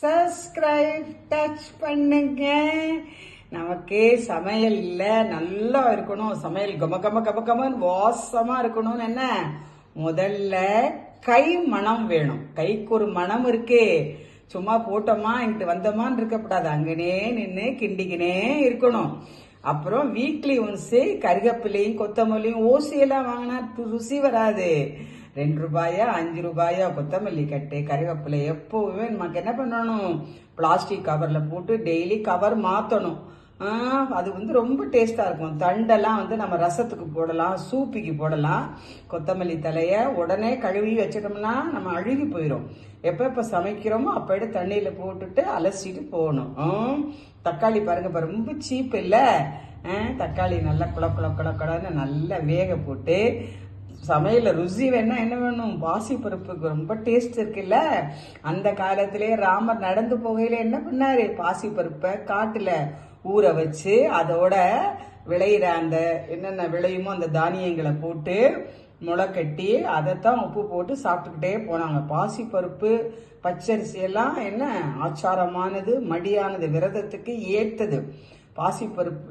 Subscribe touch பண்ணுங்க. நமக்கு சமையல் இல்ல நல்லா இருக்கணும், சமையல் கம கம கம கமன்னு வாசமா இருக்கணும்னு என்ன முதல்ல கை மனம் வேணும். கைக்கு ஒரு மனம் இருக்கு. சும்மா போட்டோமா இங்கிட்டு வந்தோமான்னு இருக்கக்கூடாது, அங்கனே நின்று கிண்டிக்கினே இருக்கணும். அப்புறம் வீக்லி ஒன்ஸ் கருகப்பிலையும் கொத்தமல்லியும் ஓசியெல்லாம் வாங்கினா ருசி வராது. 2 ரூபாயா 5 ரூபாயா கொத்தமல்லி கட்டு கருவேப்பிலை எப்பவுமே நமக்கு என்ன பண்ணணும், பிளாஸ்டிக் கவர்ல போட்டு டெய்லி கவர் மாத்தணும். அது ரொம்ப டேஸ்டா இருக்கும். தண்டெல்லாம் நம்ம ரசத்துக்கு போடலாம், சூப்பிக்கு போடலாம். கொத்தமல்லி தலைய உடனே கழுவி வச்சிட்டோம்னா நம்ம அழுகி போயிடும். எப்ப சமைக்கிறோமோ அப்ப எடுத்து தண்ணியில போட்டுட்டு அலசிட்டு போகணும். தக்காளி பாருங்க, ரொம்ப சீப் இல்ல. தக்காளி நல்லா குளன்னு நல்லா வேக போட்டு சமையல ருசி வேணா என்ன வேணும், பாசி பருப்புக்கு ரொம்ப டேஸ்ட் இருக்குல்ல. அந்த காலத்திலே ராமர் நடந்து போகையில என்ன பண்ணாரு, பாசி பருப்பை காட்டுல ஊற வச்சு அதோட விளையிற அந்த என்னென்ன விளையுமோ அந்த தானியங்களை போட்டு முளை கட்டி அதைத்தான் உப்பு போட்டு சாப்பிட்டுக்கிட்டே போனாங்க. பாசி பருப்பு பச்சரிசி எல்லாம் என்ன ஆச்சாரமானது, மடியானது, விரதத்துக்கு ஏற்றது. பாசி பருப்பு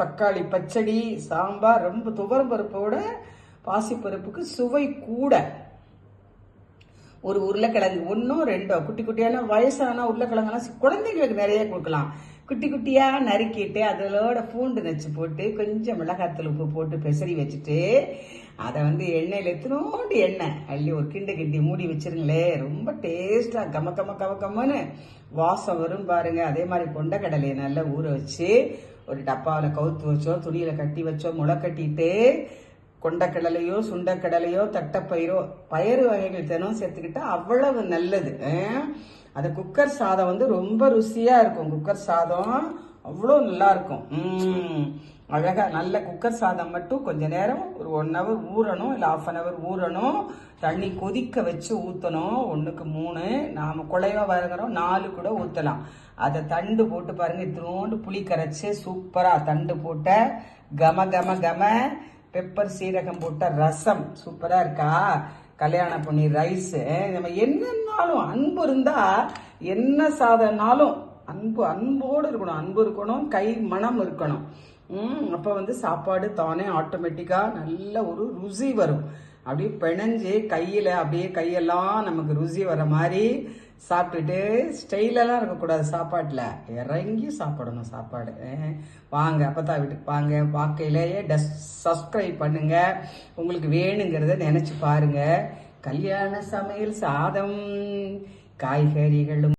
தக்காளி பச்சடி சாம்பார் ரொம்ப துவரம் பருப்போட பாசிப்பருப்புக்கு சுவை கூட. ஒரு உருளைக்கிழங்கு 1 2 குட்டி குட்டியான வயசான உருளைக்கிழங்குலாம் குழந்தைங்களுக்கு நிறைய கொடுக்கலாம். குட்டி குட்டியா நறுக்கிட்டு அதோட பூண்டு நச்சு போட்டு கொஞ்சம் மிளகாத்தூள் உப்பு போட்டு பெசரி வச்சுட்டு அதை எண்ணெயில எத்தனோண்டு எண்ணெய் அள்ளி ஒரு கிண்டி மூடி வச்சிருங்களே, ரொம்ப டேஸ்டா கம கம கம கம்மன்னு வாசம் வரும் பாருங்க. அதே மாதிரி கொண்டக்கடலையை நல்லா ஊற வச்சு ஒரு டப்பாவில் கவுத்து வச்சோ துணியில கட்டி வச்சோ முளை கட்டிட்டு கொண்டக்கடலையோ சுண்டக்கடலையோ தட்டைப்பயிரோ பயறு வகைகள் தினம் சேர்த்துக்கிட்டா அவ்வளவு நல்லது. அது குக்கர் சாதம் ரொம்ப ருசியா இருக்கும். குக்கர் சாதம் அவ்வளோ நல்லா இருக்கும். அழகா நல்ல குக்கர் சாதம் மட்டும் கொஞ்ச நேரம் ஒரு 1 hour ஊறணும், இல்லை 1/2 hour ஊறணும். தண்ணி கொதிக்க வச்சு ஊற்றணும். 1க்கு 3, நாம குழைவா வருகிறோம் 4 கூட ஊற்றலாம். அதை தண்டு போட்டு பாருங்க, இத்தினோண்டு புளி கரைச்சு சூப்பரா தண்டு போட்ட கம கம கம பெப்பர் சீரகம் போட்ட ரசம் சூப்பரா இருக்கா. கல்யாண பொண்ணி ரைஸ். நம்ம என்னன்னாலும் அன்பு இருந்தா என்ன சாதனாலும் அன்போடு இருக்கணும். அன்பு இருக்கணும், கை மனம் இருக்கணும். அப்ப சாப்பாடு தானே ஆட்டோமேட்டிக்கா நல்ல ஒரு ருசி வரும். அப்படியே பிணைஞ்சு கையில அப்படியே கையெல்லாம் நமக்கு ருசி வர மாதிரி சாப்பிட்டுட்டு ஸ்டைலெல்லாம் இருக்கக்கூடாது. சாப்பாட்டுல இறங்கி சாப்பிடணும் சாப்பாடு. வாங்க அப்பதான் வீட்டுக்கு வாங்க, வாக்கையிலேயே சப்ஸ்கிரைப் பண்ணுங்க. உங்களுக்கு வேணுங்கிறத நினைச்சு பாருங்க. கல்யாண சமையல் சாதம் காய்கறிகளும்